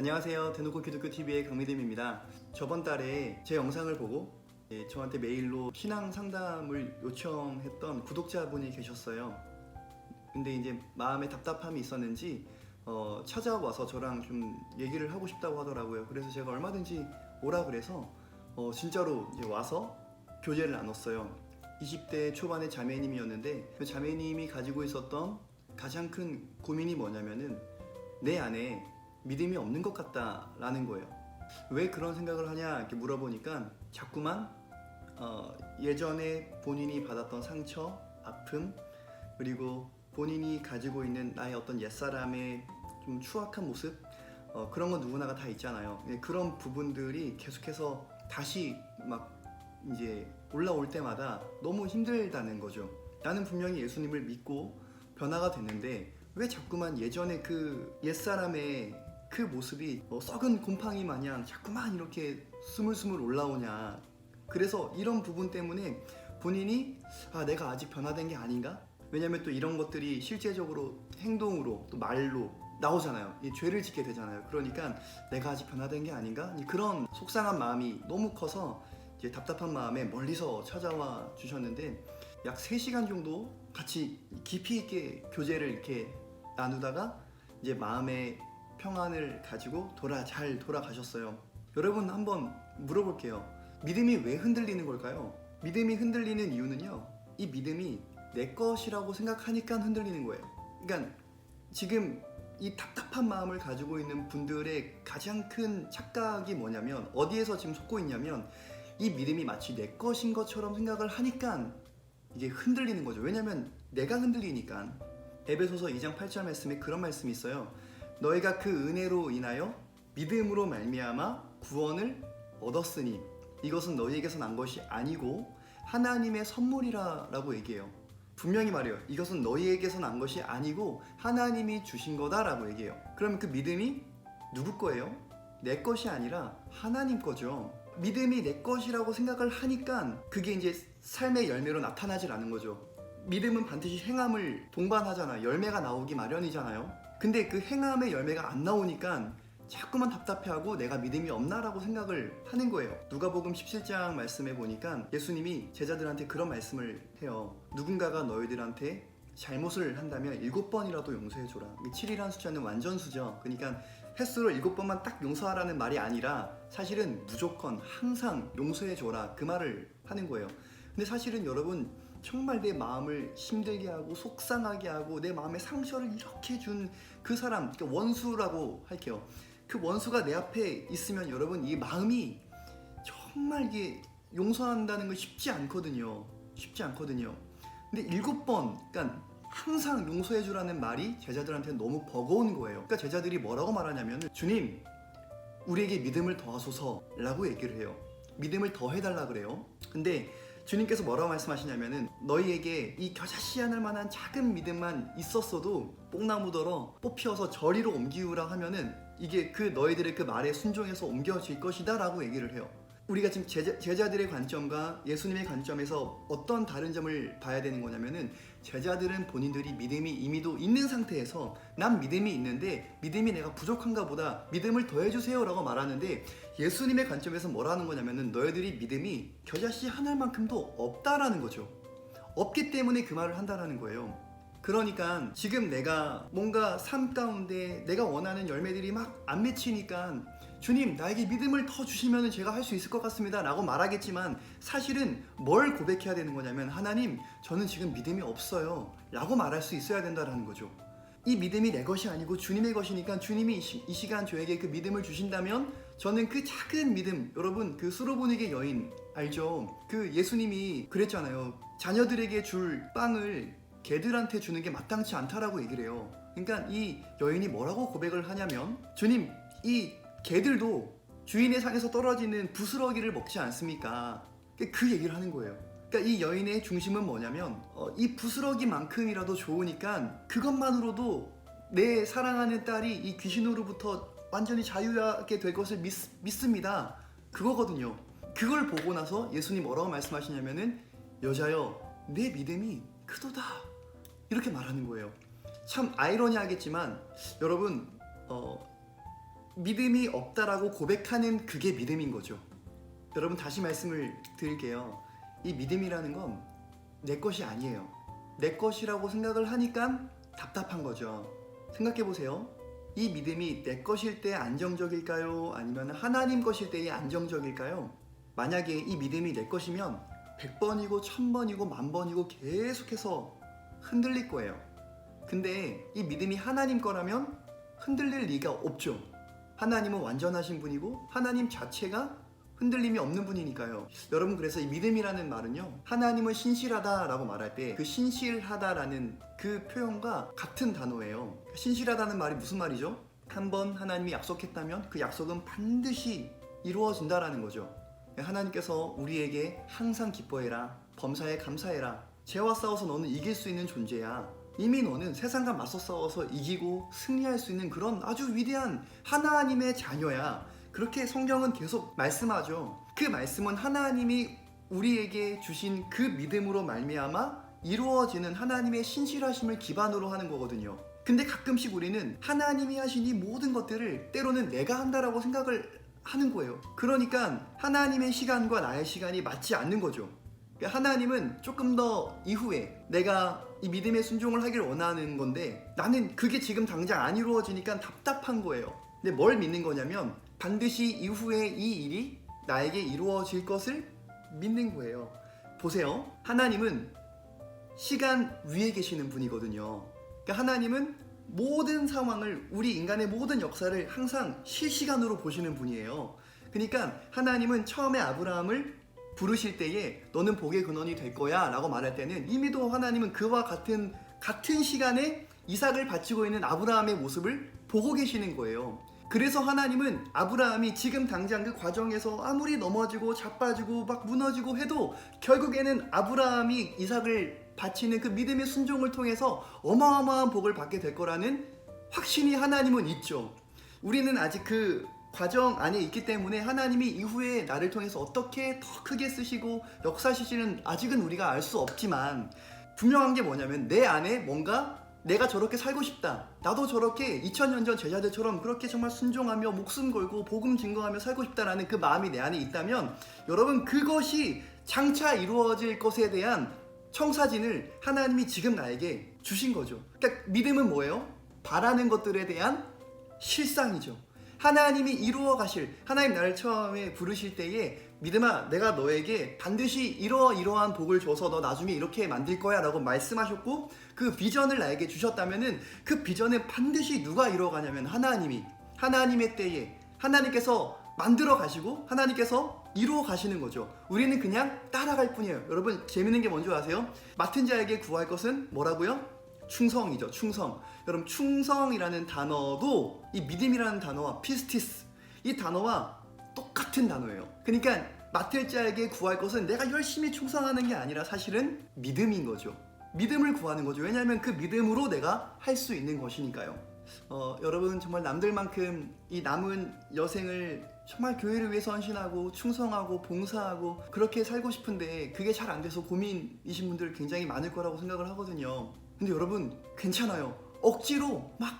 안녕하세요. 대놓고 기독교 TV의 강미듬입니다. 저번 달에 제 영상을 보고 저한테 메일로 신앙 상담을 요청했던 구독자분이 계셨어요. 근데 이제 마음에 답답함이 있었는지 찾아와서 저랑 좀 얘기를 하고 싶다고 하더라고요. 그래서 제가 얼마든지 오라 그래서 진짜로 이제 와서 교제를 나눴어요. 20대 초반의 자매님이었는데 그 자매님이 가지고 있었던 가장 큰 고민이 뭐냐면은 내 안에 믿음이 없는 것 같다라는 거예요. 왜 그런 생각을 하냐 이렇게 물어보니까 자꾸만 예전에 본인이 받았던 상처, 아픔, 그리고 본인이 가지고 있는 나의 어떤 옛사람의 좀 추악한 모습, 그런 건 누구나가 다 있잖아요. 그런 부분들이 계속해서 다시 막 이제 올라올 때마다 너무 힘들다는 거죠. 나는 분명히 예수님을 믿고 변화가 됐는데 왜 자꾸만 예전에 그 옛사람의 그 모습이 썩은 곰팡이 마냥 자꾸만 이렇게 스물스물 올라오냐. 그래서 이런 부분 때문에 본인이 내가 아직 변화된 게 아닌가? 왜냐면 또 이런 것들이 실제적으로 행동으로 또 말로 나오잖아요. 이 죄를 짓게 되잖아요. 그러니까 내가 아직 변화된 게 아닌가? 그런 속상한 마음이 너무 커서 이제 답답한 마음에 멀리서 찾아와 주셨는데 약 3시간 정도 같이 깊이 있게 교제를 이렇게 나누다가 이제 마음의 평안을 가지고 잘 돌아가셨어요. 여러분 한번 물어볼게요. 믿음이 왜 흔들리는 걸까요? 믿음이 흔들리는 이유는요, 이 믿음이 내 것이라고 생각하니까 흔들리는 거예요. 그러니까 지금 이 답답한 마음을 가지고 있는 분들의 가장 큰 착각이 뭐냐면, 어디에서 지금 속고 있냐면, 이 믿음이 마치 내 것인 것처럼 생각을 하니까 이게 흔들리는 거죠. 왜냐면 내가 흔들리니까. 에베소서 2장 8절 말씀에 그런 말씀이 있어요. 너희가 그 은혜로 인하여 믿음으로 말미암아 구원을 얻었으니 이것은 너희에게서 난 것이 아니고 하나님의 선물이라 라고 얘기해요. 분명히 말해요. 이것은 너희에게서 난 것이 아니고 하나님이 주신 거다라고 얘기해요. 그럼 그 믿음이 누구 거예요? 내 것이 아니라 하나님 거죠. 믿음이 내 것이라고 생각을 하니까 그게 이제 삶의 열매로 나타나질 않는 거죠. 믿음은 반드시 행함을 동반하잖아요. 열매가 나오기 마련이잖아요. 근데 그 행함의 열매가 안 나오니까 자꾸만 답답해하고 내가 믿음이 없나라고 생각을 하는 거예요. 누가복음 17장 말씀에 보니까 예수님이 제자들한테 그런 말씀을 해요. 누군가가 너희들한테 잘못을 한다면 7번이라도 용서해줘라. 7이라는 숫자는 완전수죠. 그러니까 횟수를 7번만 딱 용서하라는 말이 아니라 사실은 무조건 항상 용서해줘라, 그 말을 하는 거예요. 근데 사실은 여러분, 정말 내 마음을 힘들게 하고 속상하게 하고 내 마음에 상처를 이렇게 준 그 사람, 그러니까 원수라고 할게요. 그 원수가 내 앞에 있으면 여러분, 이 마음이 정말 이게 용서한다는 건 쉽지 않거든요. 근데 7번, 그러니까 항상 용서해주라는 말이 제자들한테는 너무 버거운 거예요. 그러니까 제자들이 뭐라고 말하냐면, 주님, 우리에게 믿음을 더하소서 라고 얘기를 해요. 믿음을 더해달라 그래요. 근데 주님께서 뭐라고 말씀하시냐면은, 너희에게 이 겨자씨 하늘 만한 작은 믿음만 있었어도 뽕나무더러 뽑혀서 저리로 옮기우라 하면은 이게 그 너희들의 그 말에 순종해서 옮겨질 것이다 라고 얘기를 해요. 우리가 지금 제자들의 관점과 예수님의 관점에서 어떤 다른 점을 봐야 되는 거냐면은, 제자들은 본인들이 믿음이 이미도 있는 상태에서 난 믿음이 있는데 믿음이 내가 부족한가 보다, 믿음을 더해주세요 라고 말하는데, 예수님의 관점에서 뭐라는 거냐면은 너희들이 믿음이 겨자씨 하나만큼도 없다라는 거죠. 없기 때문에 그 말을 한다라는 거예요. 그러니까 지금 내가 뭔가 삶 가운데 내가 원하는 열매들이 막 안 맺히니까 주님, 나에게 믿음을 더 주시면 제가 할 수 있을 것 같습니다 라고 말하겠지만, 사실은 뭘 고백해야 되는 거냐면, 하나님, 저는 지금 믿음이 없어요 라고 말할 수 있어야 된다는 거죠. 이 믿음이 내 것이 아니고 주님의 것이니까 주님이 이 시간 저에게 그 믿음을 주신다면 저는 그 작은 믿음, 여러분, 그 수로보니게 여인 알죠? 그 예수님이 그랬잖아요. 자녀들에게 줄 빵을 개들한테 주는 게 마땅치 않다라고 얘기를 해요. 그러니까 이 여인이 뭐라고 고백을 하냐면, 주님, 이 개들도 주인의 상에서 떨어지는 부스러기를 먹지 않습니까? 그 얘기를 하는 거예요. 그러니까 이 여인의 중심은 뭐냐면, 이 부스러기만큼이라도 좋으니까 그것만으로도 내 사랑하는 딸이 이 귀신으로부터 완전히 자유하게 될 것을 믿습니다. 그거거든요. 그걸 보고 나서 예수님 뭐라고 말씀하시냐면은, 여자여, 내 믿음이 크도다, 이렇게 말하는 거예요. 참 아이러니하겠지만 여러분, 믿음이 없다라고 고백하는 그게 믿음인 거죠. 여러분 다시 말씀을 드릴게요. 이 믿음이라는 건 내 것이 아니에요. 내 것이라고 생각을 하니까 답답한 거죠. 생각해 보세요. 이 믿음이 내 것일 때 안정적일까요? 아니면 하나님 것일 때의 안정적일까요? 만약에 이 믿음이 내 것이면 100번이고 1000번이고 10,000번이고 계속해서 흔들릴 거예요. 근데 이 믿음이 하나님 거라면 흔들릴 리가 없죠. 하나님은 완전하신 분이고 하나님 자체가 흔들림이 없는 분이니까요. 여러분 그래서 이 믿음이라는 말은요, 하나님은 신실하다라고 말할 때 그 신실하다라는 그 표현과 같은 단어예요. 신실하다는 말이 무슨 말이죠? 한번 하나님이 약속했다면 그 약속은 반드시 이루어진다라는 거죠. 하나님께서 우리에게 항상 기뻐해라, 범사에 감사해라, 죄와 싸워서 너는 이길 수 있는 존재야, 이미 너는 세상과 맞서 싸워서 이기고 승리할 수 있는 그런 아주 위대한 하나님의 자녀야. 그렇게 성경은 계속 말씀하죠. 그 말씀은 하나님이 우리에게 주신 그 믿음으로 말미암아 이루어지는 하나님의 신실하심을 기반으로 하는 거거든요. 근데 가끔씩 우리는 하나님이 하신 이 모든 것들을 때로는 내가 한다라고 생각을 하는 거예요. 그러니까 하나님의 시간과 나의 시간이 맞지 않는 거죠. 하나님은 조금 더 이후에 내가 이 믿음의 순종을 하길 원하는 건데 나는 그게 지금 당장 안 이루어지니까 답답한 거예요. 근데 뭘 믿는 거냐면 반드시 이후에 이 일이 나에게 이루어질 것을 믿는 거예요. 보세요. 하나님은 시간 위에 계시는 분이거든요. 그러니까 하나님은 모든 상황을, 우리 인간의 모든 역사를 항상 실시간으로 보시는 분이에요. 그러니까 하나님은 처음에 아브라함을 부르실 때에 너는 복의 근원이 될 거야 라고 말할 때는 이미도 하나님은 그와 같은 시간에 이삭을 바치고 있는 아브라함의 모습을 보고 계시는 거예요. 그래서 하나님은 아브라함이 지금 당장 그 과정에서 아무리 넘어지고 자빠지고 막 무너지고 해도 결국에는 아브라함이 이삭을 바치는 그 믿음의 순종을 통해서 어마어마한 복을 받게 될 거라는 확신이 하나님은 있죠. 우리는 아직 그 과정 안에 있기 때문에 하나님이 이후에 나를 통해서 어떻게 더 크게 쓰시고 역사하실지는 아직은 우리가 알 수 없지만 분명한 게 뭐냐면 내 안에 뭔가 내가 저렇게 살고 싶다, 나도 저렇게 2000년 전 제자들처럼 그렇게 정말 순종하며 목숨 걸고 복음 증거하며 살고 싶다라는 그 마음이 내 안에 있다면 여러분 그것이 장차 이루어질 것에 대한 청사진을 하나님이 지금 나에게 주신 거죠. 그러니까 믿음은 뭐예요? 바라는 것들에 대한 실상이죠. 하나님이 이루어 가실, 하나님 나를 처음에 부르실 때에 믿음아 내가 너에게 반드시 이러한 복을 줘서 너 나중에 이렇게 만들 거야 라고 말씀하셨고 그 비전을 나에게 주셨다면은 그 비전은 반드시 누가 이루어가냐면 하나님의 때에 하나님께서 만들어 가시고 하나님께서 이루어 가시는 거죠. 우리는 그냥 따라갈 뿐이에요. 여러분 재밌는 게 뭔지 아세요? 맡은 자에게 구할 것은 뭐라고요? 충성이죠. 충성. 여러분 충성이라는 단어도 이 믿음이라는 단어와 피스티스, 이 단어와 똑같은 단어예요. 그러니까 맡을 자에게 구할 것은 내가 열심히 충성하는 게 아니라 사실은 믿음인 거죠. 믿음을 구하는 거죠. 왜냐하면 그 믿음으로 내가 할 수 있는 것이니까요. 여러분 정말 남들만큼 이 남은 여생을 정말 교회를 위해서 헌신하고 충성하고 봉사하고 그렇게 살고 싶은데 그게 잘 안 돼서 고민이신 분들 굉장히 많을 거라고 생각을 하거든요. 근데 여러분 괜찮아요. 억지로 막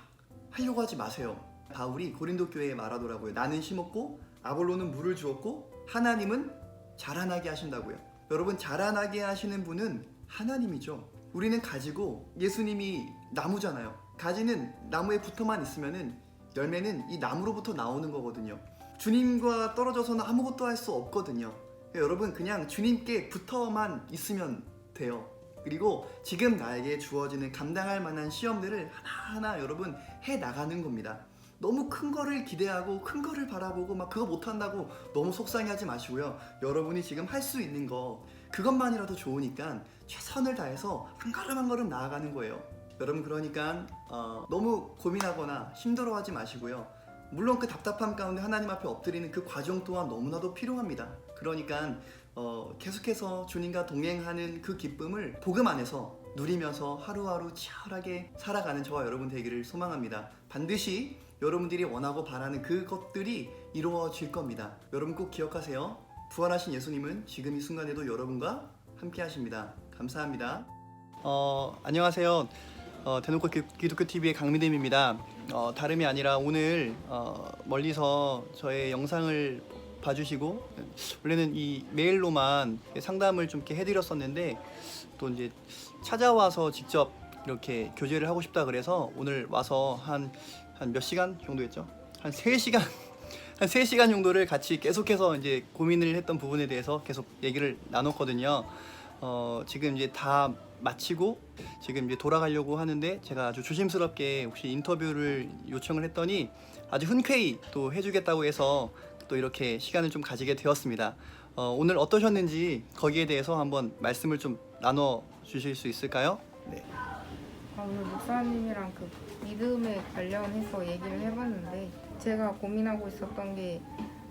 하려고 하지 마세요. 바울이 고린도 교회에 말하더라고요. 나는 심었고 아볼로는 물을 주었고 하나님은 자라나게 하신다고요. 여러분 자라나게 하시는 분은 하나님이죠. 우리는 가지고 예수님이 나무잖아요. 가지는 나무에 붙어만 있으면은 열매는 이 나무로부터 나오는 거거든요. 주님과 떨어져서는 아무것도 할 수 없거든요. 여러분 그냥 주님께 붙어만 있으면 돼요. 그리고 지금 나에게 주어지는 감당할 만한 시험들을 하나하나 여러분 해 나가는 겁니다. 너무 큰 거를 기대하고 큰 거를 바라보고 막 그거 못한다고 너무 속상해하지 마시고요. 여러분이 지금 할 수 있는 거 그것만이라도 좋으니까 최선을 다해서 한 걸음 한 걸음 나아가는 거예요. 여러분 그러니까 너무 고민하거나 힘들어하지 마시고요. 물론 그 답답함 가운데 하나님 앞에 엎드리는 그 과정 또한 너무나도 필요합니다. 그러니까 계속해서 주님과 동행하는 그 기쁨을 복음 안에서 누리면서 하루하루 치열하게 살아가는 저와 여러분 되기를 소망합니다. 반드시 여러분들이 원하고 바라는 그것들이 이루어질 겁니다. 여러분 꼭 기억하세요. 부활하신 예수님은 지금 이 순간에도 여러분과 함께 하십니다. 감사합니다. 안녕하세요. 대놓고 기독교 TV의 강미dem입니다. 다름이 아니라 오늘 멀리서 저의 영상을 봐주시고 원래는 이 메일로만 상담을 좀 이렇게 해드렸었는데 또 이제 찾아와서 직접 이렇게 교제를 하고 싶다 그래서 오늘 와서 한 몇 시간 정도 했죠? 한 3시간 한 3시간 정도를 같이 계속해서 이제 고민을 했던 부분에 대해서 계속 얘기를 나눴거든요. 지금 이제 다 마치고 지금 이제 돌아가려고 하는데 제가 아주 조심스럽게 혹시 인터뷰를 요청을 했더니 아주 흔쾌히 또 해주겠다고 해서 또 이렇게 시간을 좀 가지게 되었습니다. 오늘 어떠셨는지 거기에 대해서 한번 말씀을 좀 나눠 주실 수 있을까요? 네. 오늘 목사님이랑 그 믿음에 관련해서 얘기를 해봤는데 제가 고민하고 있었던 게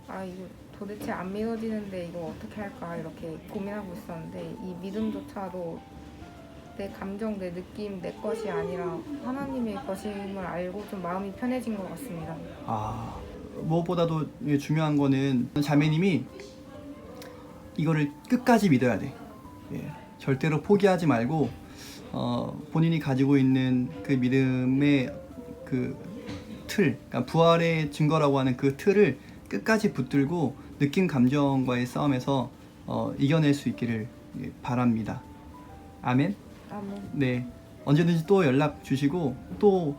이거 도대체 안 믿어지는데 이거 어떻게 할까 이렇게 고민하고 있었는데 이 믿음조차도 내 감정, 내 느낌, 내 것이 아니라 하나님의 것임을 알고 좀 마음이 편해진 것 같습니다. 무엇보다도 중요한 거는 자매님이 이거를 끝까지 믿어야 돼. 절대로 포기하지 말고 본인이 가지고 있는 그 믿음의 그 틀, 그러니까 부활의 증거라고 하는 그 틀을 끝까지 붙들고 느낌 감정과의 싸움에서 이겨낼 수 있기를 바랍니다. 아멘. 아멘. 네, 언제든지 또 연락 주시고 또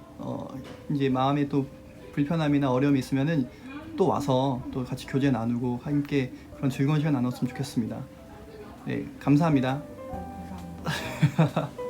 이제 마음에 또 불편함이나 어려움이 있으면은 또 와서 또 같이 교제 나누고 함께 그런 즐거운 시간 나눴으면 좋겠습니다. 네, 감사합니다. 감사합니다.